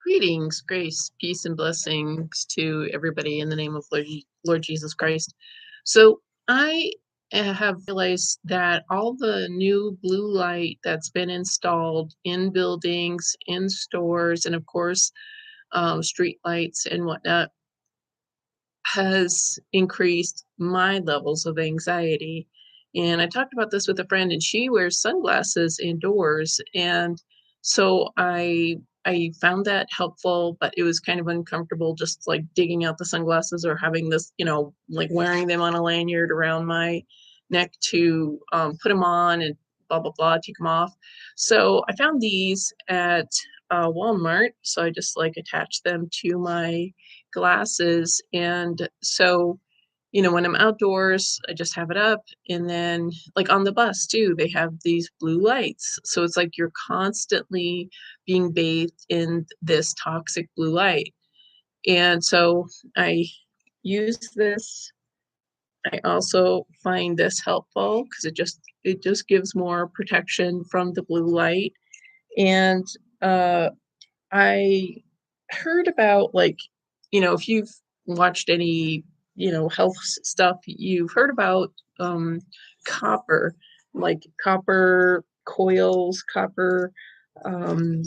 Greetings, grace, peace, and blessings to everybody in the name of Lord Jesus Christ. So, I have realized that all the new blue light that's been installed in buildings, in stores, and of course, street lights and whatnot has increased my levels of anxiety. And I talked about this with a friend, and she wears sunglasses indoors. And so I found that helpful, but it was kind of uncomfortable just like digging out the sunglasses or having this, like wearing them on a lanyard around my neck to put them on and blah, blah, blah, take them off. So I found these at Walmart. So I just like attach them to my glasses. And so, when I'm outdoors, I just have it up. And then, like on the bus too, they have these blue lights. So it's like you're constantly being bathed in this toxic blue light. And so I use this. I also find this helpful because it just gives more protection from the blue light. And uh I heard about, like, if you've watched any, health stuff, you've heard about copper, like copper coils, copper, um,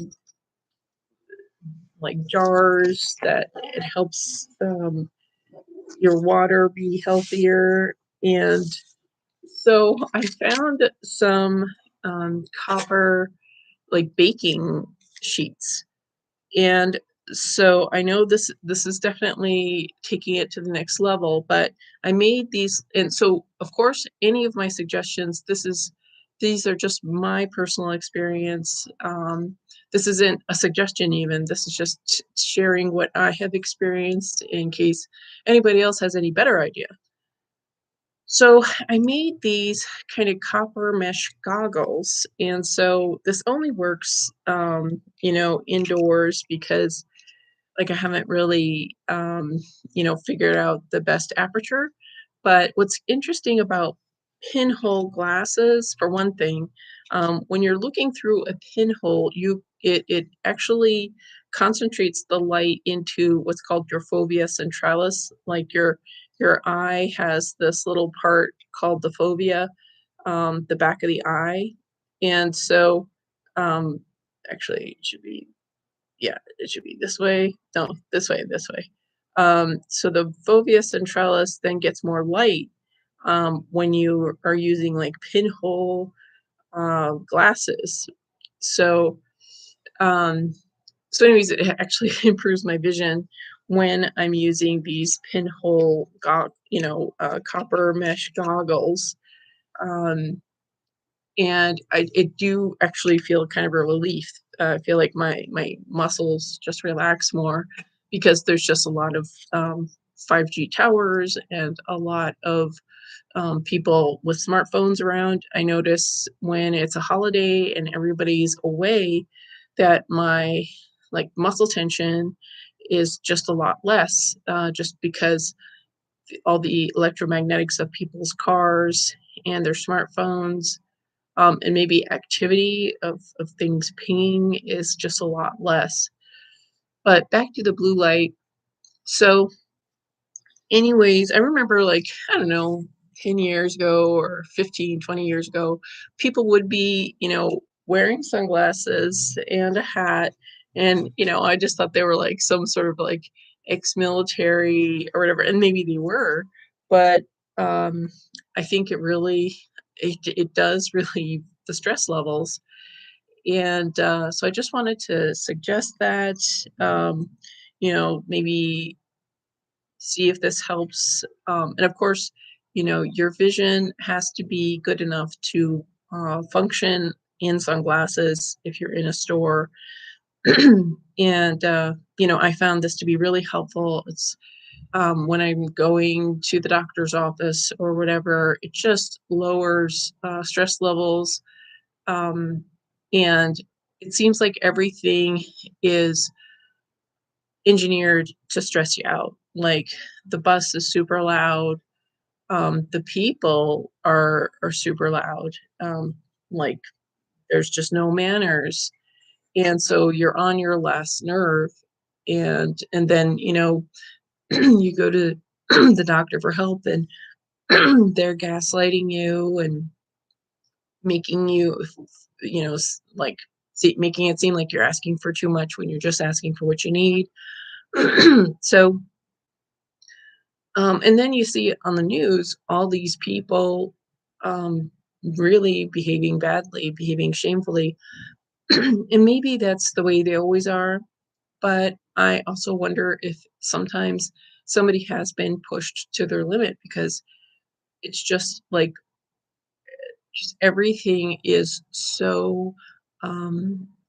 like jars that it helps your water be healthier. And so I found some copper, like baking sheets. And so I know this is definitely taking it to the next level, but I made these. And so of course any of my suggestions, these are just my personal experience. This isn't a suggestion even. This is just sharing what I have experienced in case anybody else has any better idea. So I made these kind of copper mesh goggles. And so this only works, indoors because like I haven't really, figured out the best aperture. But what's interesting about pinhole glasses, for one thing, when you're looking through a pinhole, it actually concentrates the light into what's called your fovea centralis. Like your eye has this little part called the fovea, the back of the eye, and so um, actually it should be, yeah, it should be this way. No, this way, this way. So the fovea centralis then gets more light when you are using like pinhole glasses. So, um, so anyways, it actually improves my vision when I'm using these pinhole, copper mesh goggles. Um, and I do actually feel kind of a relief. I feel like my muscles just relax more because there's just a lot of 5G towers and a lot of people with smartphones around. I notice when it's a holiday and everybody's away that my like muscle tension is just a lot less, just because all the electromagnetics of people's cars and their smartphones, and maybe activity of things pinging is just a lot less. But back to the blue light. So, anyways, I remember, like, I don't know, 10 years ago or 15, 20 years ago, people would be, wearing sunglasses and a hat. And, I just thought they were like some sort of like ex-military or whatever. And maybe they were, but um, I think it does relieve the stress levels. And so I just wanted to suggest that, maybe see if this helps. And of course, your vision has to be good enough to function in sunglasses if you're in a store. And, I found this to be really helpful. It's when I'm going to the doctor's office or whatever, it just lowers stress levels. Um, and it seems like everything is engineered to stress you out. Like the bus is super loud. The people are super loud. Like there's just no manners. and so you're on your last nerve, and then, you go to the doctor for help, and they're gaslighting you and making you, like, making it seem like you're asking for too much when you're just asking for what you need. So, and then you see on the news all these people, um, really behaving badly, behaving shamefully, and maybe that's the way they always are. But I also wonder if sometimes somebody has been pushed to their limit, because it's just like, just everything is so,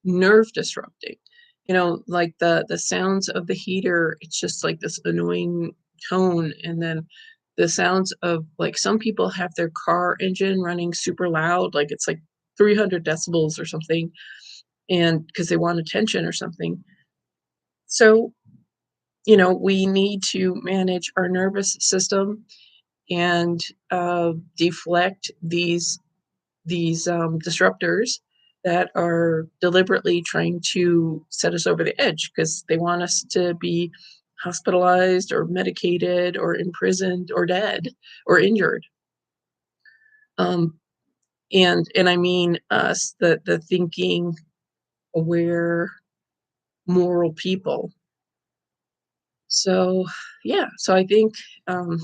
nerve disrupting. Like the sounds of the heater, it's just like this annoying tone, and then the sounds of, like, some people have their car engine running super loud, like it's like 300 decibels or something, and because they want attention or something. So, we need to manage our nervous system and, deflect these disruptors that are deliberately trying to set us over the edge, because they want us to be hospitalized or medicated or imprisoned or dead or injured. Um, and I mean us, the thinking, aware, moral people. So, yeah, so I think, um,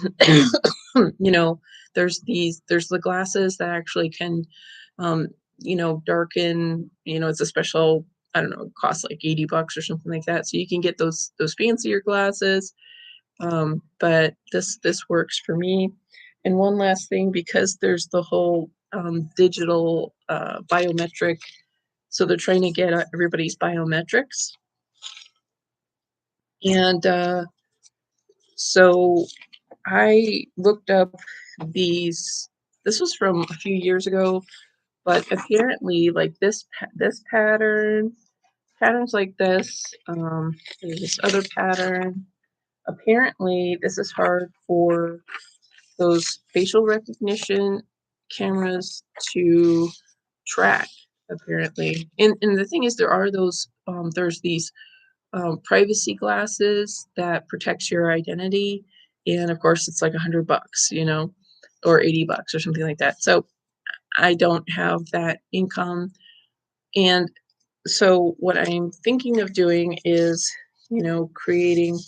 you know, there's the glasses that actually can, um, darken, it's a special, I don't know, it costs like $80 or something like that. So you can get those fancier glasses. But this works for me. And one last thing, because there's the whole, digital, biometric, so they're trying to get, everybody's biometrics. And so I looked up these. This was from a few years ago, but apparently, like, this patterns like this. There's this other pattern. Apparently, this is hard for those facial recognition cameras to track. Apparently, and the thing is, there's these, privacy glasses that protects your identity, and of course it's like $100, or $80 or something like that. So I don't have that income, and so what I'm thinking of doing is, creating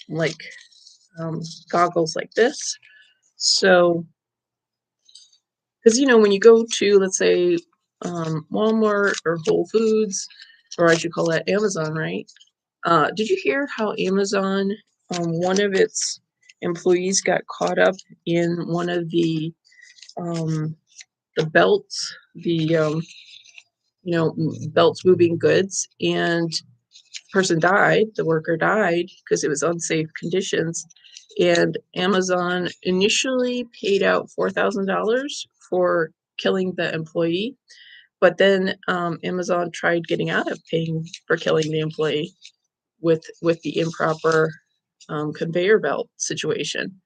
like, um, goggles like this. So, because when you go to, let's say, Walmart or Whole Foods, or I should call that Amazon, right? Did you hear how Amazon, one of its employees got caught up in one of um, the belts, belts moving goods, and person died, the worker died because it was unsafe conditions, and Amazon initially paid out $4,000 for killing the employee, but then, Amazon tried getting out of paying for killing the employee with the improper, conveyor belt situation.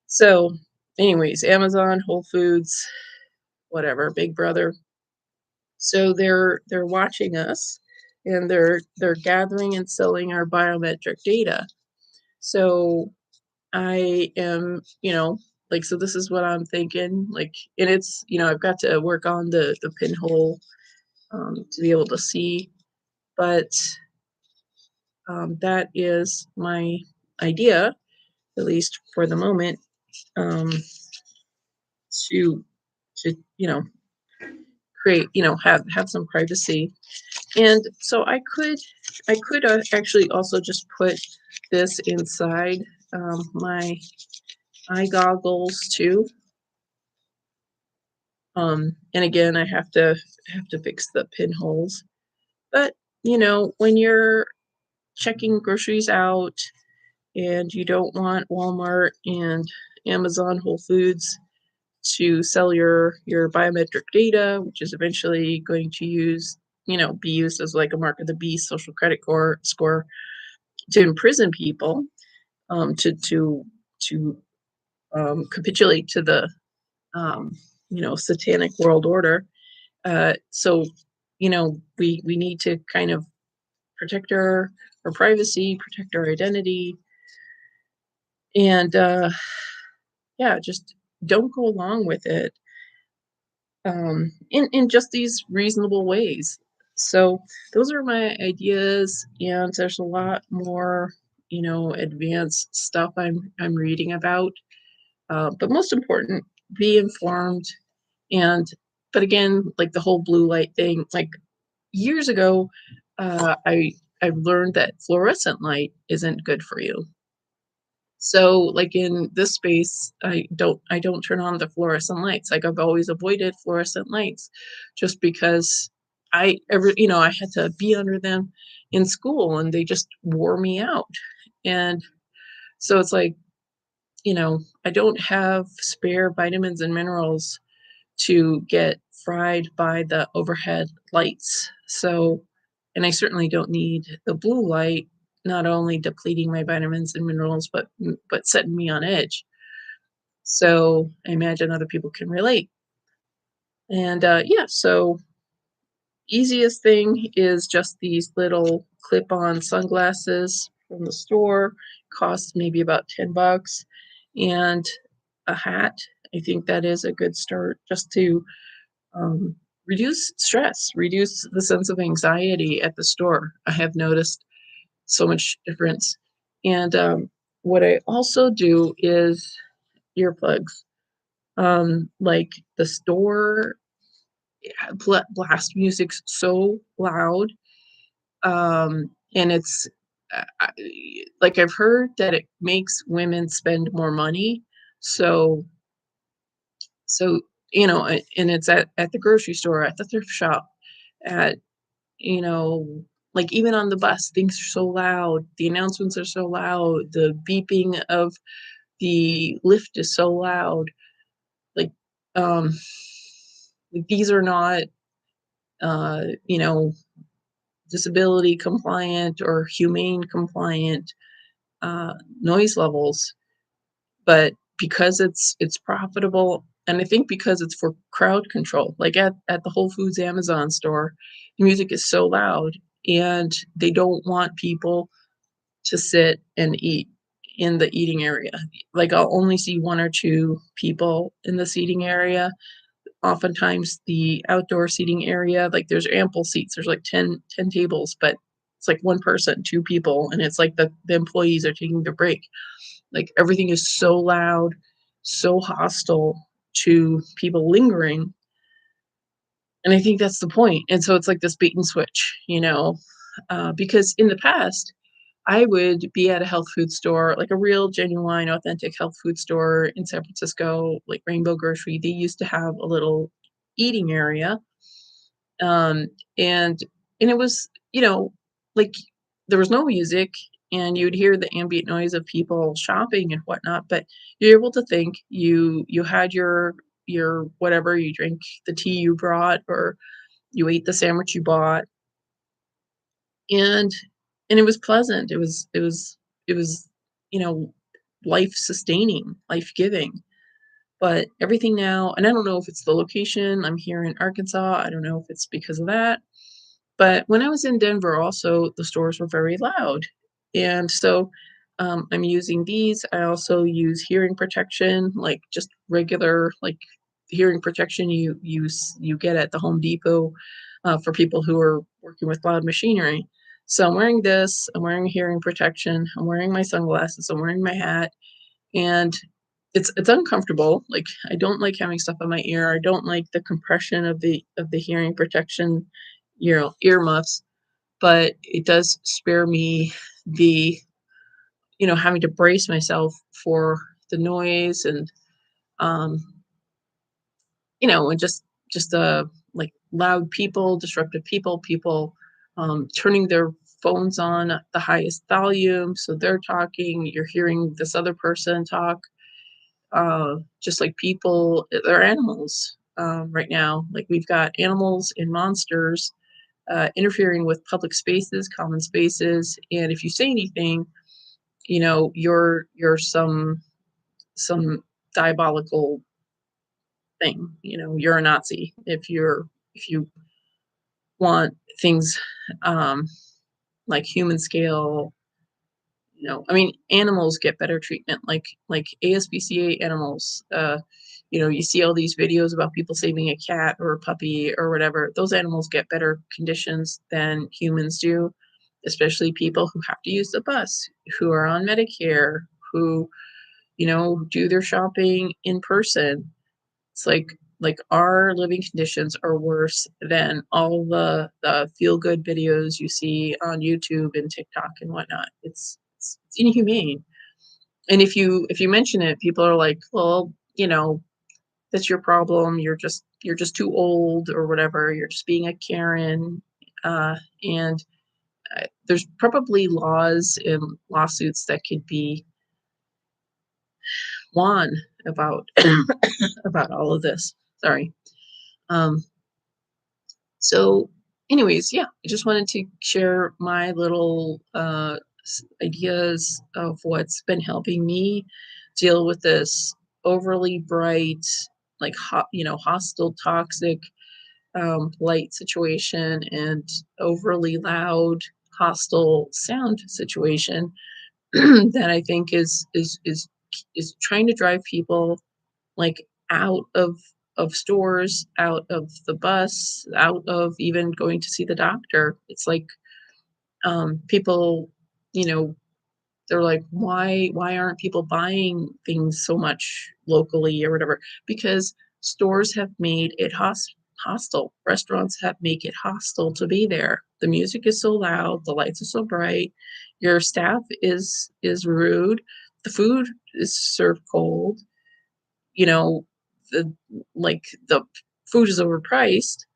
So, anyways, Amazon, Whole Foods, whatever, Big Brother. So they're watching us, and they're gathering and selling our biometric data. So I am, like, so this is what I'm thinking, like, and it's, I've got to work on the pinhole, to be able to see, but, that is my idea, at least for the moment, um, to to create, have some privacy. And so I could actually also just put this inside, my eye goggles too. And again, I have to fix the pinholes. But when you're checking groceries out, and you don't want Walmart and Amazon, Whole Foods to sell your biometric data, which is eventually going to be used as like a mark of the beast, social credit score, to imprison people, to capitulate to the, satanic world order. So we need to kind of protect our privacy, protect our identity, and yeah, just don't go along with it in just these reasonable ways. So those are my ideas, and there's a lot more, advanced stuff I'm reading about. But most important, be informed. And but again, like the whole blue light thing, like years ago, I learned that fluorescent light isn't good for you. So, like in this space, I don't turn on the fluorescent lights. Like I've always avoided fluorescent lights just because I had to be under them in school and they just wore me out. And so it's like, I don't have spare vitamins and minerals to get fried by the overhead lights. So, and I certainly don't need the blue light, not only depleting my vitamins and minerals, but setting me on edge. So I imagine other people can relate. And yeah, so easiest thing is just these little clip-on sunglasses from the store. Cost maybe about $10, and a hat. I think that is a good start just to um, reduce stress, reduce the sense of anxiety at the store. I have noticed so much difference. And what I also do is earplugs. Like the store blast music so loud, and it's like I've heard that it makes women spend more money. So so and it's at the grocery store, at the thrift shop, at you know, like even on the bus, things are so loud. The announcements are so loud. The beeping of the lift is so loud. Like, um, like these are not, uh, you know, disability compliant or humane compliant noise levels, but because it's profitable, and I think because it's for crowd control. Like at the Whole Foods Amazon store, the music is so loud, and they don't want people to sit and eat in the eating area. Like, I'll only see 1 or 2 people in the seating area. Oftentimes, the outdoor seating area, like, there's ample seats. There's, like, ten tables, but it's, like, 1 person, 2 people, and it's like the employees are taking their break. Like, everything is so loud, so hostile to people lingering, and I think that's the point. And so it's like this bait and switch, because in the past, I would be at a health food store, like a real genuine, authentic health food store in San Francisco, like Rainbow Grocery. They used to have a little eating area, um, and it was, like there was no music, and you'd hear the ambient noise of people shopping and whatnot, but you're able to think. You had your whatever, you drink the tea you brought, or you ate the sandwich you bought, and it was pleasant. It was, you know, life sustaining, life giving. But everything now, and I don't know if it's the location. I'm here in Arkansas. I don't know if it's because of that. But when I was in Denver also, the stores were very loud. And so, I'm using these. I also use hearing protection, like just regular, like hearing protection you get at the Home Depot, for people who are working with loud machinery. So I'm wearing this, I'm wearing hearing protection, I'm wearing my sunglasses, I'm wearing my hat, and it's uncomfortable. Like, I don't like having stuff in my ear. I don't like the compression of the hearing protection, earmuffs, but it does spare me the, having to brace myself for the noise, and um, and just like loud people, disruptive people, turning their phones on at the highest volume, so they're talking, you're hearing this other person talk, just like people, they're animals, right now. Like, we've got animals and monsters interfering with public spaces, common spaces, and if you say anything, you're some diabolical thing. You're a Nazi if you want things, um, like human scale. I mean, animals get better treatment, like ASPCA animals. You see all these videos about people saving a cat or a puppy or whatever. Those animals get better conditions than humans do, especially people who have to use the bus, who are on Medicare, who, do their shopping in person. It's like our living conditions are worse than all the feel good videos you see on YouTube and TikTok and whatnot. It's inhumane. And if you mention it, people are like, well, that's your problem. You're just too old or whatever. You're just being a Karen. And there's probably laws and lawsuits that could be won about about all of this. Sorry. Um, So, anyways, yeah, I just wanted to share my little ideas of what's been helping me deal with this overly bright, like hostile, toxic, light situation and overly loud, hostile sound situation that I think is trying to drive people like out of stores, out of the bus, out of even going to see the doctor. It's like, people, you know, they're like, "Why aren't people buying things so much locally or whatever?" Because stores have made it hostile. Restaurants have make it hostile to be there. The music is so loud, the lights are so bright, your staff is rude, the food is served cold, you know, the the food is overpriced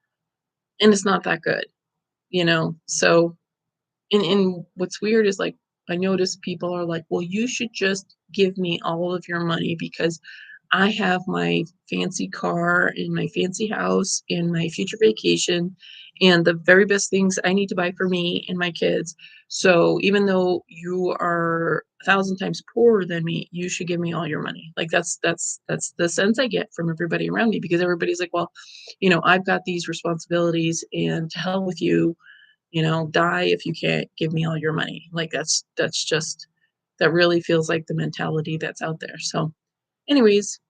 and it's not that good, So and what's weird is like I notice people are like, "Well, you should just give me all of your money because I have my fancy car and my fancy house and my future vacation and the very best things I need to buy for me and my kids. So even though you are 1,000 times poorer than me, you should give me all your money." Like that's the sense I get from everybody around me because everybody's like, "Well, I've got these responsibilities and to hell with you, die if you can't give me all your money." Like that's just that really feels like the mentality that's out there. So anyways,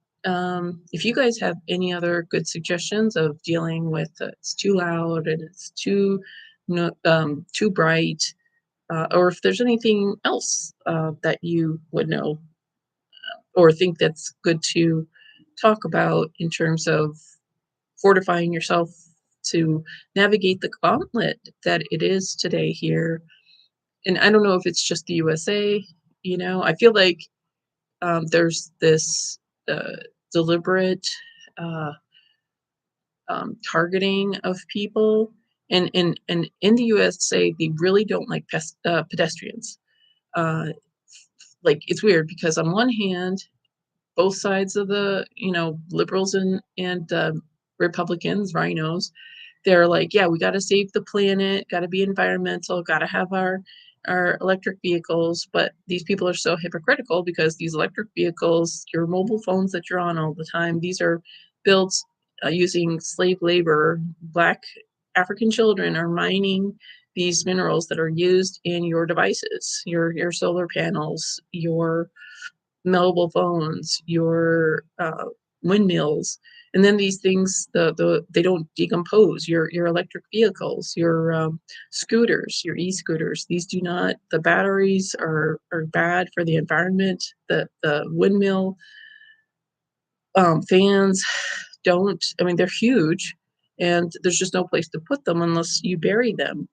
if you guys have any other good suggestions of dealing with it's too loud and it's too no, too bright, or if there's anything else that you would know or think that's good to talk about in terms of fortifying yourself to navigate the gauntlet that it is today here. And I don't know if it's just the USA, I feel like there's this uh, deliberate uh, targeting of people. And in the USA, they really don't like pedestrians. Uh, like it's weird because on one hand, both sides of the liberals and Republicans, rhinos, they're like, yeah, we got to save the planet, got to be environmental, got to have our electric vehicles. But these people are so hypocritical because these electric vehicles, your mobile phones that you're on all the time, these are built using slave labor. Black African children are mining these minerals that are used in your devices, your solar panels, your mobile phones, your windmills, and then these things they don't decompose. Your electric vehicles, your scooters, your e-scooters. These do not. The batteries are bad for the environment. The windmill fans don't. I mean, they're huge, and there's just no place to put them unless you bury them.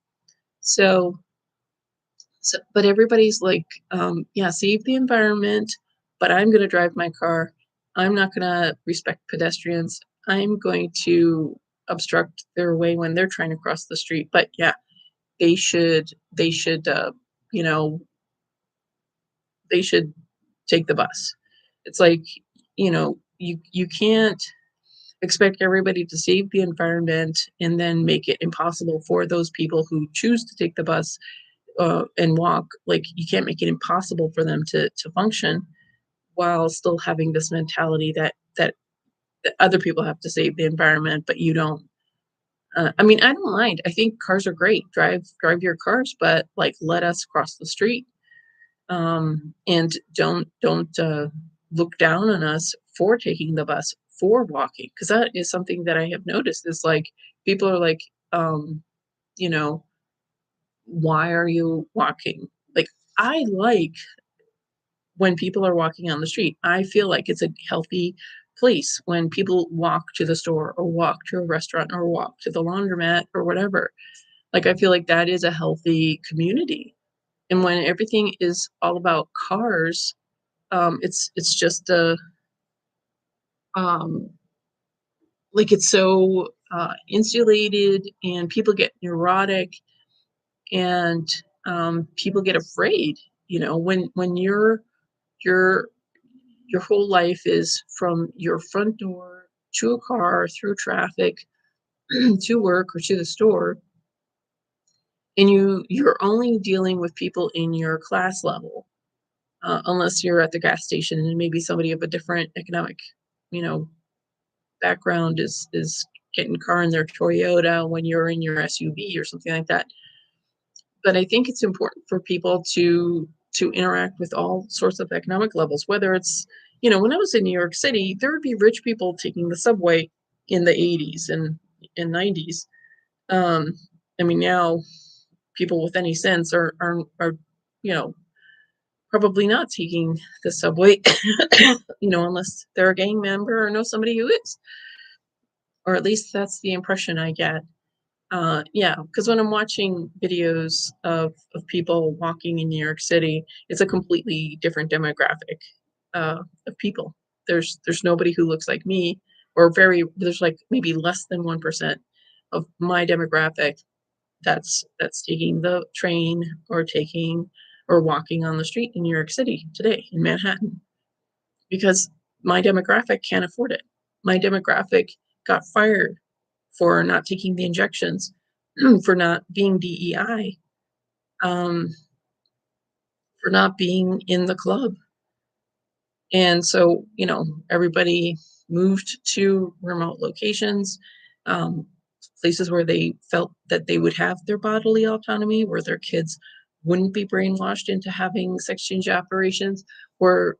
So but everybody's like, yeah, save the environment, but I'm going to drive my car. I'm not going to respect pedestrians. I'm going to obstruct their way when they're trying to cross the street. But yeah, they should, you know, they should take the bus. It's like, you can't expect everybody to save the environment and then make it impossible for those people who choose to take the bus and walk. Like you can't make it impossible for them to function while still having this mentality that other people have to save the environment, but you don't. I mean, I don't mind. I think cars are great. Drive your cars, but, like, let us cross the street, and don't look down on us for taking the bus, for walking, because that is something that I have noticed is, like, people are like, um, you know, "Why are you walking?" Like, I like when people are walking on the street. I feel like it's a healthy place when people walk to the store or walk to a restaurant or walk to the laundromat or whatever. Like, I feel like that is a healthy community. And when everything is all about cars, it's just a um, like it's so insulated, and people get neurotic, and people get afraid. You know, when your your whole life is from your front door to a car through traffic to work or to the store, and you're only dealing with people in your class level, unless you're at the gas station and maybe somebody of a different economic, you know, background is getting a car in their Toyota when you're in your SUV or something like that. But I think it's important for people to interact with all sorts of economic levels, whether it's, when I was in New York City, there would be rich people taking the subway in the 80s and 90s. Um, I mean, now people with any sense are you know probably not taking the subway, unless they're a gang member or know somebody who is, or at least that's the impression I get. Yeah, because when I'm watching videos of people walking in New York City, it's a completely different demographic of people. There's nobody who looks like me, or there's like maybe less than 1% of my demographic that's taking the train or taking or walking on the street in New York City today in Manhattan, because my demographic can't afford it. My demographic got fired for not taking the injections, for not being DEI, um, for not being in the club. And so, everybody moved to remote locations, um, places where they felt that they would have their bodily autonomy, where their kids wouldn't be brainwashed into having sex change operations, where,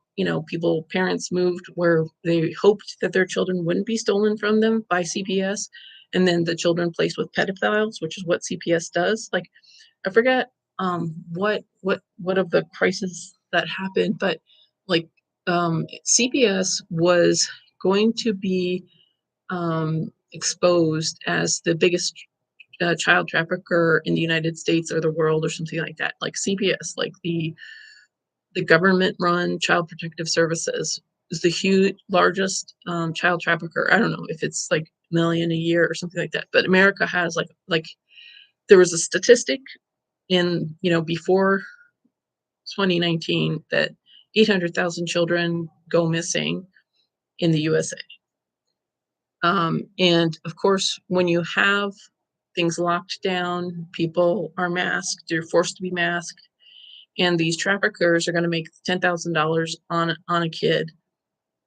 parents moved where they hoped that their children wouldn't be stolen from them by CPS, and then the children placed with pedophiles, which is what CPS does. Like, I forget what of the crisis that happened, but like CPS was going to be exposed as the biggest child trafficker in the United States or the world or something like that. Like CPS, like the government-run Child Protective Services, is the huge largest child trafficker. I don't know if it's like million a year or something like that, but America has like there was a statistic in before 2019 that 800,000 children go missing in the USA. And of course, when you have things locked down, people are masked, they're forced to be masked, and these traffickers are going to make $10,000 on a kid,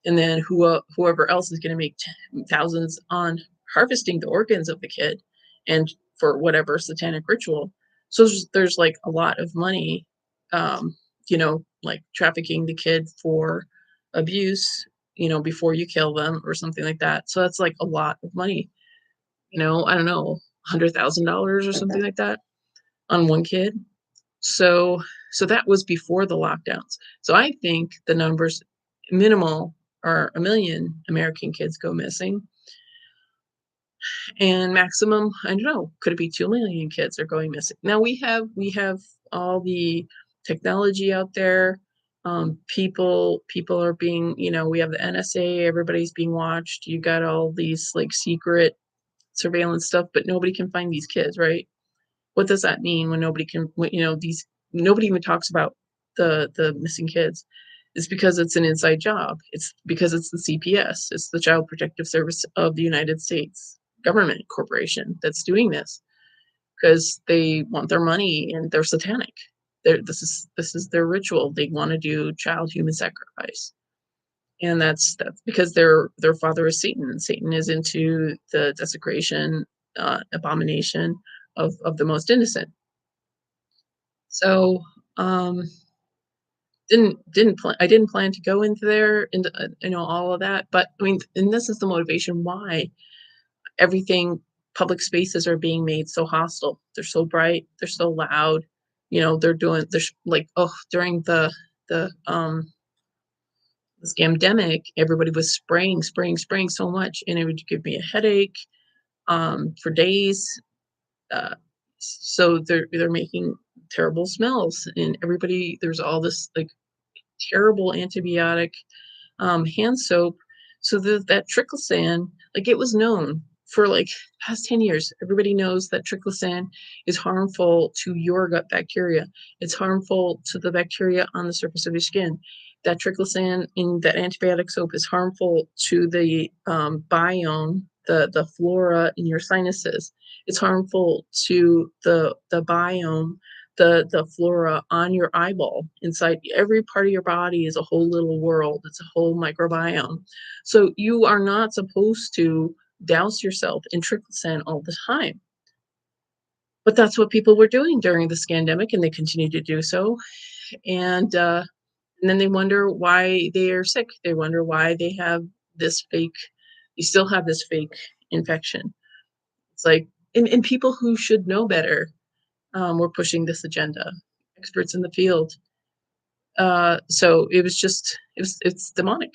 and then whoever else is going to make thousands on harvesting the organs of the kid, and for whatever satanic ritual. So there's like a lot of money, like trafficking the kid for abuse, before you kill them or something like that. So that's like a lot of money. I don't know, $100,000 or something like that on one kid. So that was before the lockdowns. So I think the numbers minimal are 1 million American kids go missing, and maximum, I don't know, could it be 2 million kids are going missing? Now we have all the technology out there. People are being, we have the NSA, everybody's being watched. You got all these like secret surveillance stuff, but nobody can find these kids, right? What does that mean when nobody can, these nobody even talks about the missing kids? It's because it's an inside job. It's because it's the CPS. It's the Child Protective Service of the United States government corporation that's doing this, because they want their money and they're satanic. This is their ritual. They want to do child human sacrifice. And that's because their father is Satan. Satan is into the desecration abomination of the most innocent. So, um, I didn't plan to go into there, into, all of that, but, I mean, and this is the motivation why everything public spaces are being made so hostile. They're so bright, they're so loud, they're like, oh, during the scamdemic, everybody was spraying so much, and it would give me a headache, for days. Uh, so they're making terrible smells, and there's all this, like, terrible antibiotic hand soap. So that triclosan, like, it was known for, like, past 10 years. Everybody knows that triclosan is harmful to your gut bacteria. It's harmful to the bacteria on the surface of your skin. That triclosan in that antibiotic soap is harmful to the biome, the flora in your sinuses. It's harmful to the biome, the flora on your eyeball. Inside every part of your body is a whole little world. It's a whole microbiome. So you are not supposed to douse yourself in triclosan all the time. But that's what people were doing during the scandemic, and they continue to do so. And then they wonder why they are sick. They wonder why they have this fake, you still have this fake infection. It's like, and people who should know better were pushing this agenda, experts in the field. So it's demonic,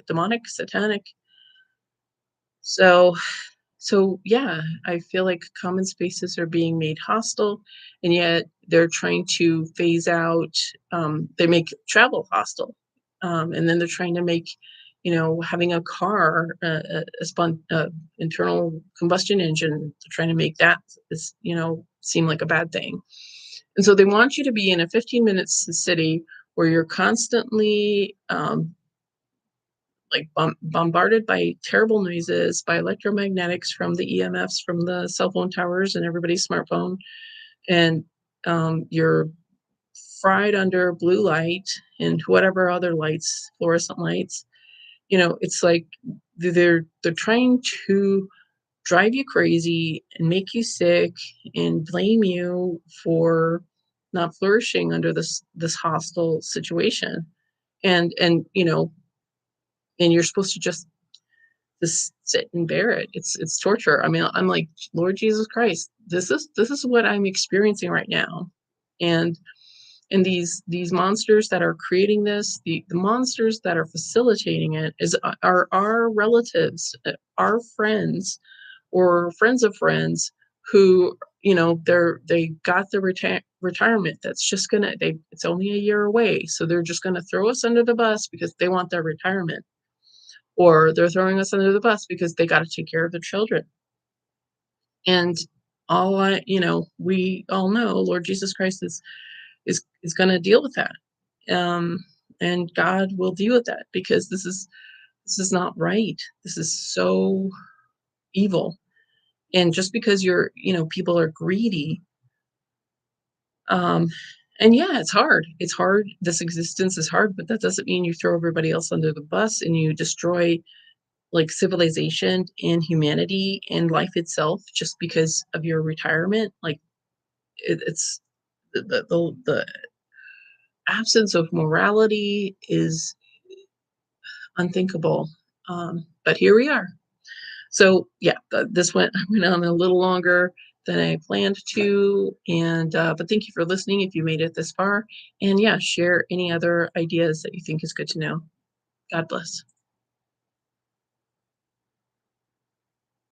demonic, satanic. So yeah, I feel like common spaces are being made hostile, and yet they're trying to phase out. They make travel hostile, and then they're trying to make, having a car, internal combustion engine. They're trying to make that seem like a bad thing. And so they want you to be in a 15 minutes city where you're constantly, like, bombarded by terrible noises, by electromagnetics from the EMFs from the cell phone towers and everybody's smartphone, and you're fried under blue light and whatever other lights, fluorescent lights. It's like they're trying to drive you crazy and make you sick and blame you for not flourishing under this hostile situation. And you're supposed to just sit and bear it. It's torture. I mean, I'm like, Lord Jesus Christ, this is what I'm experiencing right now. And and these monsters that are creating this, the monsters that are facilitating it are our relatives, our friends, or friends of friends who, they got the retirement that's just it's only a year away, so they're just gonna throw us under the bus because they want their retirement, or they're throwing us under the bus because they got to take care of their children. And we all know Lord Jesus Christ is going to deal with that. Um, and God will deal with that because this is not right. This is so evil. And just because people are greedy, um, and yeah, it's hard. It's hard. This existence is hard, but that doesn't mean you throw everybody else under the bus and you destroy, like, civilization and humanity and life itself just because of your retirement. Like, it's the absence of morality is unthinkable. But here we are. So yeah, this went on a little longer than I planned to, and but thank you for listening if you made it this far. And yeah, share any other ideas that you think is good to know. God bless.